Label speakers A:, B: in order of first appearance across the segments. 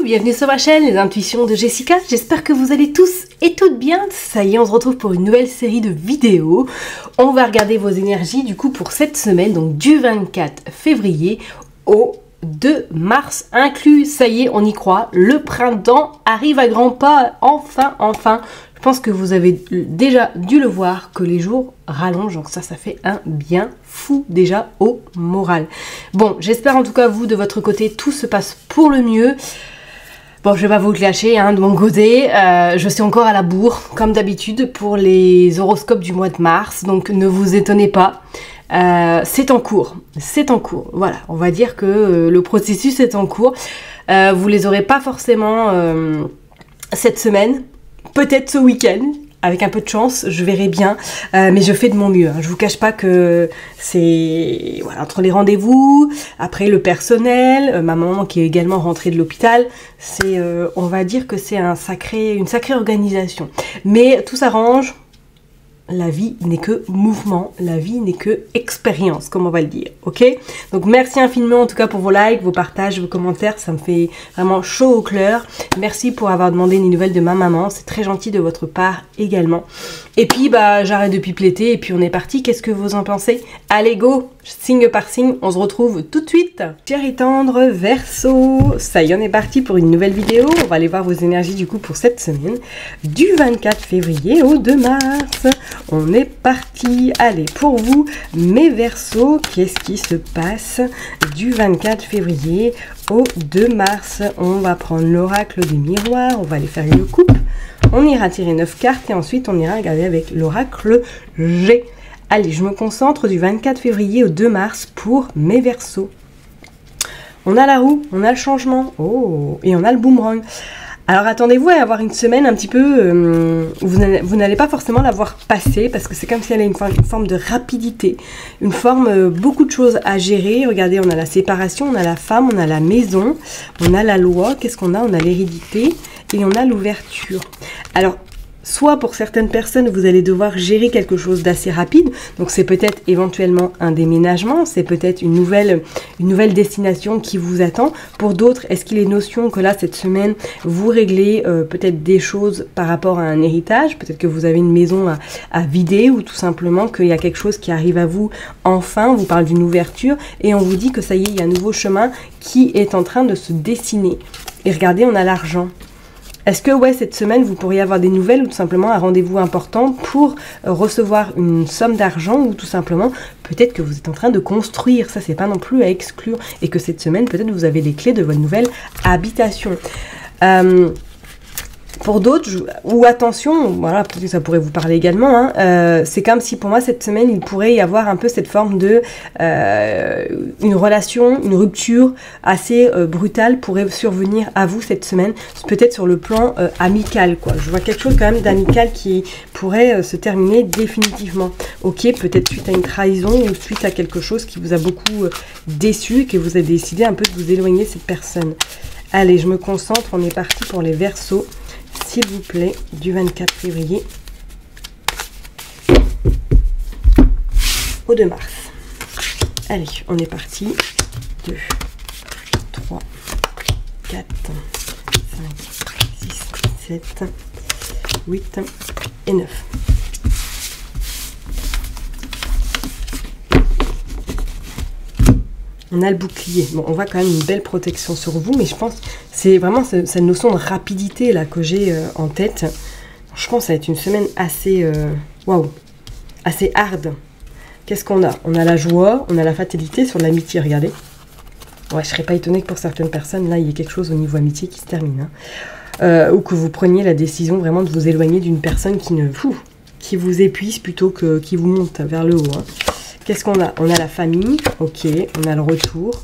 A: bienvenue sur ma chaîne, les intuitions de Jessica. J'espère que vous allez tous et toutes bien. Ça y est, on se retrouve pour une nouvelle série de vidéos. On va regarder vos énergies du coup pour cette semaine, donc du 24 février au 2 mars inclus. Ça y est, on y croit, le printemps arrive à grands pas, enfin. Je pense que vous avez déjà dû le voir, que les jours rallongent, donc ça fait un bien fou déjà au moral. Bon, j'espère en tout cas vous, de votre côté, tout se passe pour le mieux. Bon, je vais pas vous le cacher, de mon côté, je suis encore à la bourre, comme d'habitude, pour les horoscopes du mois de mars, donc ne vous étonnez pas. C'est en cours, voilà, on va dire que le processus est en cours. Vous les aurez pas forcément cette semaine, peut-être ce week-end, avec un peu de chance, je verrai bien, mais je fais de mon mieux. Je vous cache pas que c'est voilà, entre les rendez-vous, après le personnel, ma maman qui est également rentrée de l'hôpital, c'est, on va dire que c'est une sacrée organisation. Mais tout s'arrange. La vie n'est que mouvement, la vie n'est que expérience, comme on va le dire, ok? Donc merci infiniment en tout cas pour vos likes, vos partages, vos commentaires, ça me fait vraiment chaud au cœur. Merci pour avoir demandé des nouvelles de ma maman, c'est très gentil de votre part également. Et puis j'arrête de pipeleter et puis on est parti, qu'est-ce que vous en pensez? Allez go, signe par signe, on se retrouve tout de suite. Chéri tendre, Verseau, ça y est, on est parti pour une nouvelle vidéo. On va aller voir vos énergies du coup pour cette semaine, du 24 février au 2 mars. On est parti. Allez, pour vous, mes Verseaux, qu'est-ce qui se passe du 24 février au 2 mars? On va prendre l'oracle des miroirs, on va aller faire une coupe. On ira tirer 9 cartes et ensuite on ira regarder avec l'oracle G. Allez, je me concentre du 24 février au 2 mars pour mes Verseaux. On a la roue, on a le changement, oh, et on a le boomerang. Alors attendez-vous à avoir une semaine un petit peu, vous n'allez pas forcément la voir passer, parce que c'est comme si elle a une forme de rapidité, une forme, beaucoup de choses à gérer. Regardez, on a la séparation, on a la femme, on a la maison, on a la loi, qu'est-ce qu'on a? On a l'hérédité et on a l'ouverture. Alors, soit pour certaines personnes, vous allez devoir gérer quelque chose d'assez rapide. Donc c'est peut-être éventuellement un déménagement, c'est peut-être une nouvelle destination qui vous attend. Pour d'autres, est-ce qu'il est notion que là, cette semaine, vous réglez peut-être des choses par rapport à un héritage? Peut-être que vous avez une maison à vider ou tout simplement qu'il y a quelque chose qui arrive à vous enfin. On vous parle d'une ouverture et on vous dit que ça y est, il y a un nouveau chemin qui est en train de se dessiner. Et regardez, on a l'argent. Est-ce que ouais, cette semaine, vous pourriez avoir des nouvelles ou tout simplement un rendez-vous important pour recevoir une somme d'argent ou tout simplement, peut-être que vous êtes en train de construire. Ça, c'est pas non plus à exclure. Et que cette semaine, peut-être vous avez les clés de votre nouvelle habitation. Pour d'autres, ou attention, voilà, peut-être que ça pourrait vous parler également, c'est comme si pour moi cette semaine, il pourrait y avoir un peu cette forme de une relation, une rupture assez brutale pourrait survenir à vous cette semaine, peut-être sur le plan amical, quoi. Je vois quelque chose quand même d'amical qui pourrait se terminer définitivement. Ok, peut-être suite à une trahison ou suite à quelque chose qui vous a beaucoup déçu et que vous avez décidé un peu de vous éloigner de cette personne. Allez, je me concentre, on est parti pour les Verseaux. S'il vous plaît, du 24 février au 2 mars. Allez, on est parti. 2, 3, 4, 5, 6, 7, 8 et 9. On a le bouclier. Bon, on voit quand même une belle protection sur vous, mais je pense que c'est vraiment cette notion de rapidité là que j'ai en tête. Je pense que ça va être une semaine assez, waouh, assez hard. Qu'est-ce qu'on a? On a la joie, on a la fatalité sur l'amitié, regardez. Ouais, je serais pas étonnée que pour certaines personnes, là, il y ait quelque chose au niveau amitié qui se termine. Ou que vous preniez la décision vraiment de vous éloigner d'une personne qui vous épuise plutôt que qui vous monte vers le haut. Qu'est-ce qu'on a? On a la famille, ok, on a le retour.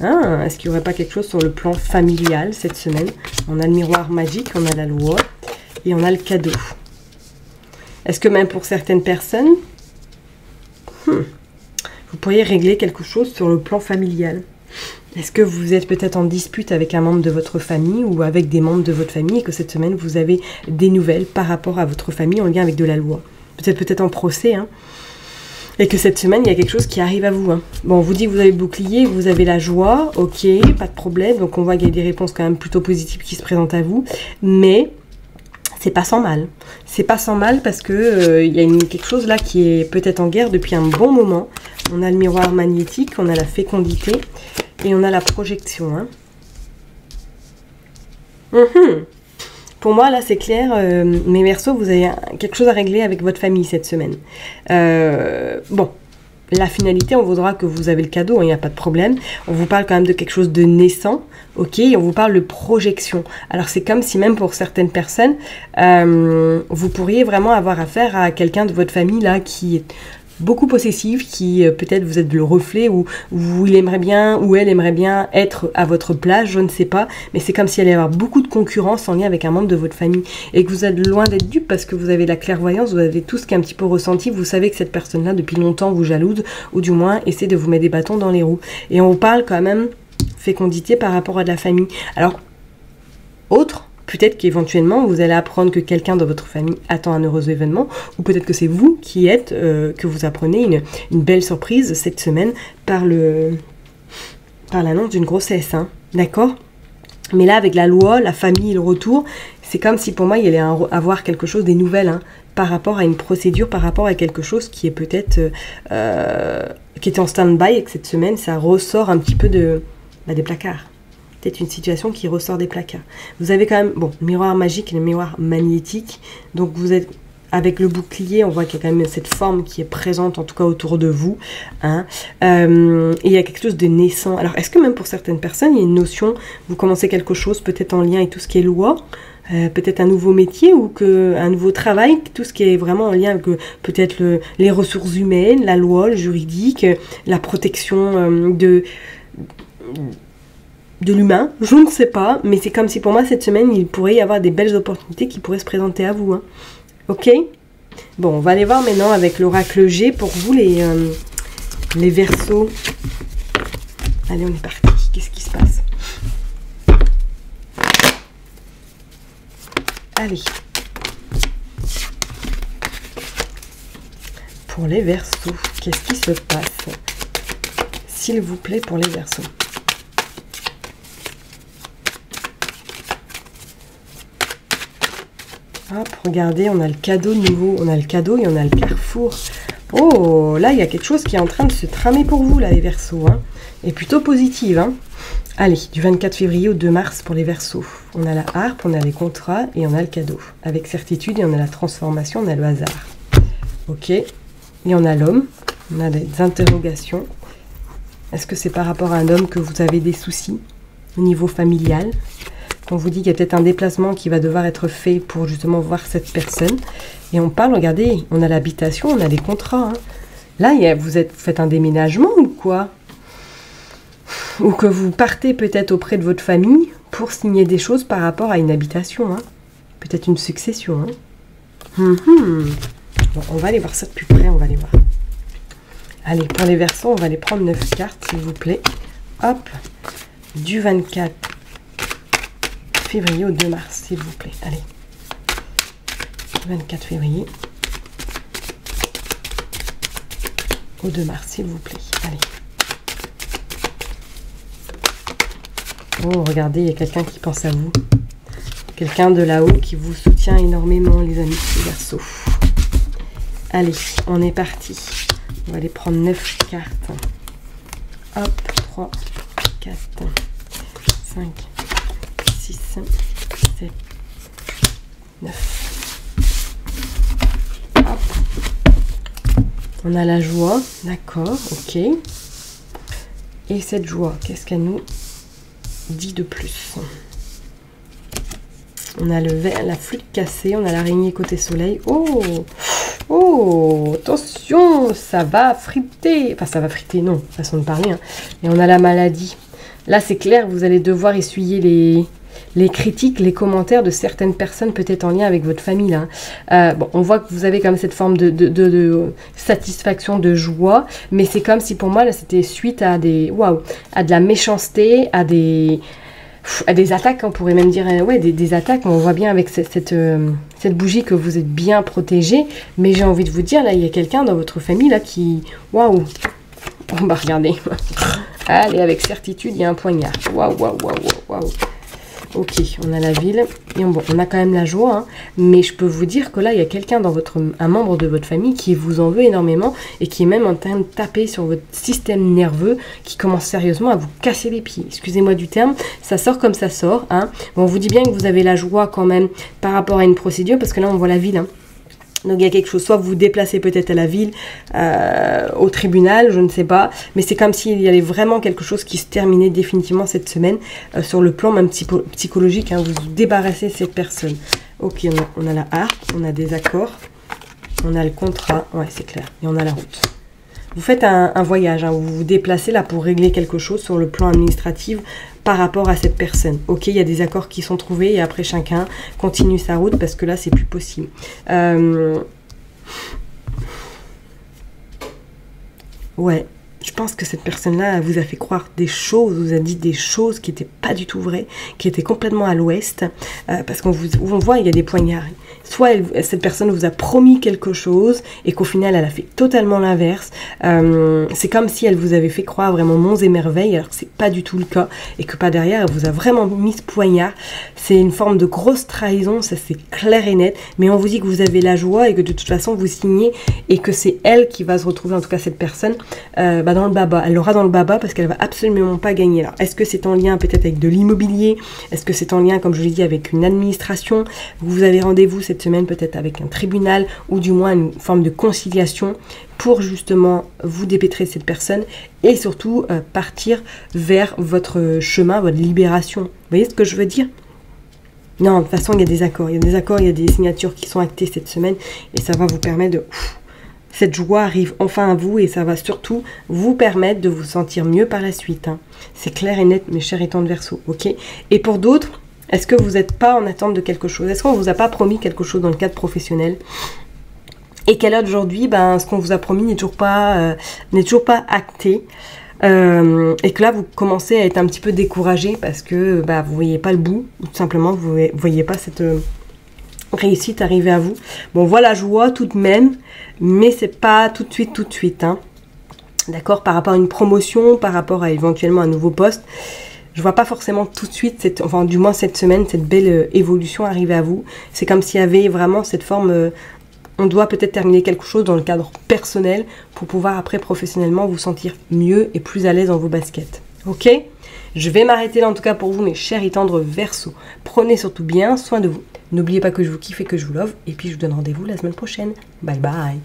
A: Est-ce qu'il n'y aurait pas quelque chose sur le plan familial cette semaine? On a le miroir magique, on a la loi et on a le cadeau. Est-ce que même pour certaines personnes, vous pourriez régler quelque chose sur le plan familial? Est-ce que vous êtes peut-être en dispute avec un membre de votre famille ou avec des membres de votre famille et que cette semaine vous avez des nouvelles par rapport à votre famille en lien avec de la loi? Peut-être en procès, Et que cette semaine, il y a quelque chose qui arrive à vous. Hein. Bon, on vous dit que vous avez le bouclier, vous avez la joie, ok, pas de problème. Donc on voit qu'il y a des réponses quand même plutôt positives qui se présentent à vous. Mais c'est pas sans mal. C'est pas sans mal parce que il y a quelque chose là qui est peut-être en guerre depuis un bon moment. On a le miroir magnétique, on a la fécondité et on a la projection. Hein. Pour moi, là, c'est clair, mes Verseaux, vous avez quelque chose à régler avec votre famille cette semaine. Bon, la finalité, on voudra que vous avez le cadeau, il n'y a pas de problème. On vous parle quand même de quelque chose de naissant, ok, et on vous parle de projection. Alors, c'est comme si même pour certaines personnes, vous pourriez vraiment avoir affaire à quelqu'un de votre famille, là, qui est beaucoup possessive, qui peut-être vous êtes le reflet ou il aimerait bien ou elle aimerait bien être à votre place, je ne sais pas, mais c'est comme s'il allait y avoir beaucoup de concurrence en lien avec un membre de votre famille et que vous êtes loin d'être dupe parce que vous avez la clairvoyance, vous avez tout ce qui est un petit peu ressenti, vous savez que cette personne-là depuis longtemps vous jalouse ou du moins essaie de vous mettre des bâtons dans les roues. Et on vous parle quand même fécondité par rapport à de la famille. Alors, autre, peut-être qu'éventuellement, vous allez apprendre que quelqu'un dans votre famille attend un heureux événement, ou peut-être que c'est vous qui êtes, que vous apprenez une belle surprise cette semaine par l'annonce d'une grossesse, hein, d'accord? Mais là, avec la loi, la famille et le retour, c'est comme si pour moi, il allait avoir quelque chose, des nouvelles, hein, par rapport à une procédure, par rapport à quelque chose qui est peut-être, qui était en stand-by et que cette semaine, ça ressort un petit peu des placards. Peut-être une situation qui ressort des placards. Vous avez quand même, bon, le miroir magique et le miroir magnétique. Donc vous êtes, avec le bouclier, on voit qu'il y a quand même cette forme qui est présente, en tout cas autour de vous. Hein. Et il y a quelque chose de naissant. Alors, est-ce que même pour certaines personnes, il y a une notion, vous commencez quelque chose peut-être en lien avec tout ce qui est loi, peut-être un nouveau métier ou un nouveau travail, tout ce qui est vraiment en lien avec peut-être les ressources humaines, la loi, le juridique, la protection de l'humain, je ne sais pas, mais c'est comme si pour moi cette semaine il pourrait y avoir des belles opportunités qui pourraient se présenter à vous, hein. Ok? Bon, on va aller voir maintenant avec l'oracle G pour vous les Verseaux. Allez, on est parti. Qu'est-ce qui se passe? Allez. Pour les Verseaux, qu'est-ce qui se passe? S'il vous plaît, pour les Verseaux. Hop, regardez, on a le cadeau nouveau, on a le cadeau et on a le carrefour. Oh, là, il y a quelque chose qui est en train de se tramer pour vous, là, les Verseaux. Hein. Et plutôt positive. Hein. Allez, du 24 février au 2 mars pour les Verseaux. On a la harpe, on a les contrats et on a le cadeau. Avec certitude, et on a la transformation, on a le hasard. Ok. Et on a l'homme, on a des interrogations. Est-ce que c'est par rapport à un homme que vous avez des soucis au niveau familial ? On vous dit qu'il y a peut-être un déplacement qui va devoir être fait pour justement voir cette personne. Et on parle, regardez, on a l'habitation, on a les contrats. Hein. Là, vous faites un déménagement ou quoi? Ou que vous partez peut-être auprès de votre famille pour signer des choses par rapport à une habitation. Hein. Peut-être une succession. Hein. Bon, on va aller voir ça de plus près, on va aller voir. Allez, pour les Verseaux, on va aller prendre 9 cartes, s'il vous plaît. Hop, du 24 février au 2 mars, s'il vous plaît. Allez. 24 février au 2 mars, s'il vous plaît. Allez. Oh, regardez, il y a quelqu'un qui pense à vous. Quelqu'un de là-haut qui vous soutient énormément, les amis, les Verseaux. Allez, on est parti. On va aller prendre 9 cartes. Hop, 3, 4, 5, 6, 7, 9. Hop. On a la joie, d'accord, ok. Et cette joie, qu'est-ce qu'elle nous dit de plus? On a la flûte cassée, on a l'araignée côté soleil. Oh! Oh! Attention! Ça va friter! Enfin, ça va friter, non, façon de parler. Hein. Et on a la maladie. Là, c'est clair, vous allez devoir essuyer les critiques, les commentaires de certaines personnes, peut-être en lien avec votre famille. Là. Bon, on voit que vous avez comme cette forme de satisfaction, de joie, mais c'est comme si pour moi, là, c'était suite à à de la méchanceté, à des attaques, on pourrait même dire, ouais, des attaques, on voit bien avec cette cette bougie que vous êtes bien protégé. Mais j'ai envie de vous dire, là, il y a quelqu'un dans votre famille là qui... Waouh! On va regarder. Allez, avec certitude, il y a un poignard. Waouh, waouh, waouh, waouh. Ok, on a la ville. Et bon, on a quand même la joie. Hein, mais je peux vous dire que là, il y a quelqu'un un membre de votre famille qui vous en veut énormément et qui est même en train de taper sur votre système nerveux, qui commence sérieusement à vous casser les pieds. Excusez-moi du terme, ça sort comme ça sort. Hein. Bon, on vous dit bien que vous avez la joie quand même par rapport à une procédure, parce que là, on voit la ville. Hein. Donc il y a quelque chose, soit vous vous déplacez peut-être à la ville, au tribunal, je ne sais pas, mais c'est comme s'il y avait vraiment quelque chose qui se terminait définitivement cette semaine, sur le plan même psychologique, hein, vous vous débarrassez de cette personne. Ok, on a la harpe, on a des accords, on a le contrat, ouais c'est clair, et on a la route. Vous faites un voyage, hein, vous vous déplacez là pour régler quelque chose sur le plan administratif par rapport à cette personne. Ok, il y a des accords qui sont trouvés et après chacun continue sa route parce que là, c'est plus possible. Ouais, je pense que cette personne-là vous a fait croire des choses, vous a dit des choses qui n'étaient pas du tout vraies, qui étaient complètement à l'ouest, parce qu'on voit, il y a des poignards. Soit cette personne vous a promis quelque chose et qu'au final elle a fait totalement l'inverse. C'est comme si elle vous avait fait croire vraiment monts et merveilles alors que c'est pas du tout le cas et que pas derrière elle vous a vraiment mis ce poignard. C'est une forme de grosse trahison, ça c'est clair et net, mais on vous dit que vous avez la joie et que de toute façon vous signez et que c'est elle qui va se retrouver, en tout cas cette personne, dans le baba. Elle l'aura dans le baba parce qu'elle va absolument pas gagner. Alors est-ce que c'est en lien peut-être avec de l'immobilier? Est-ce que c'est en lien, comme je l'ai dit, avec une administration? Vous avez rendez-vous cette semaine peut-être avec un tribunal ou du moins une forme de conciliation pour justement vous dépêtrer de cette personne et surtout partir vers votre chemin, votre libération. Vous voyez ce que je veux dire? Non, de toute façon, il y a des accords. Il y a des accords, il y a des signatures qui sont actées cette semaine et ça va vous permettre de... Cette joie arrive enfin à vous et ça va surtout vous permettre de vous sentir mieux par la suite. Hein. C'est clair et net, mes chers étangs de Verseau, ok? Et pour d'autres, est-ce que vous n'êtes pas en attente de quelque chose? Est-ce qu'on ne vous a pas promis quelque chose dans le cadre professionnel? Et qu'à l'heure d'aujourd'hui, ce qu'on vous a promis n'est toujours pas acté. Et que là, vous commencez à être un petit peu découragé parce que vous ne voyez pas le bout. Ou tout simplement, vous ne voyez pas cette réussite arriver à vous. Bon, voilà la joie tout de même, mais c'est pas tout de suite. Hein. D'accord? Par rapport à une promotion, par rapport à éventuellement un nouveau poste. Je vois pas forcément tout de suite, enfin du moins cette semaine, cette belle évolution arriver à vous. C'est comme s'il y avait vraiment cette forme, on doit peut-être terminer quelque chose dans le cadre personnel pour pouvoir après professionnellement vous sentir mieux et plus à l'aise dans vos baskets. Ok? Je vais m'arrêter là en tout cas pour vous mes chers et tendres Verseaux. Prenez surtout bien soin de vous. N'oubliez pas que je vous kiffe et que je vous love. Et puis je vous donne rendez-vous la semaine prochaine. Bye bye!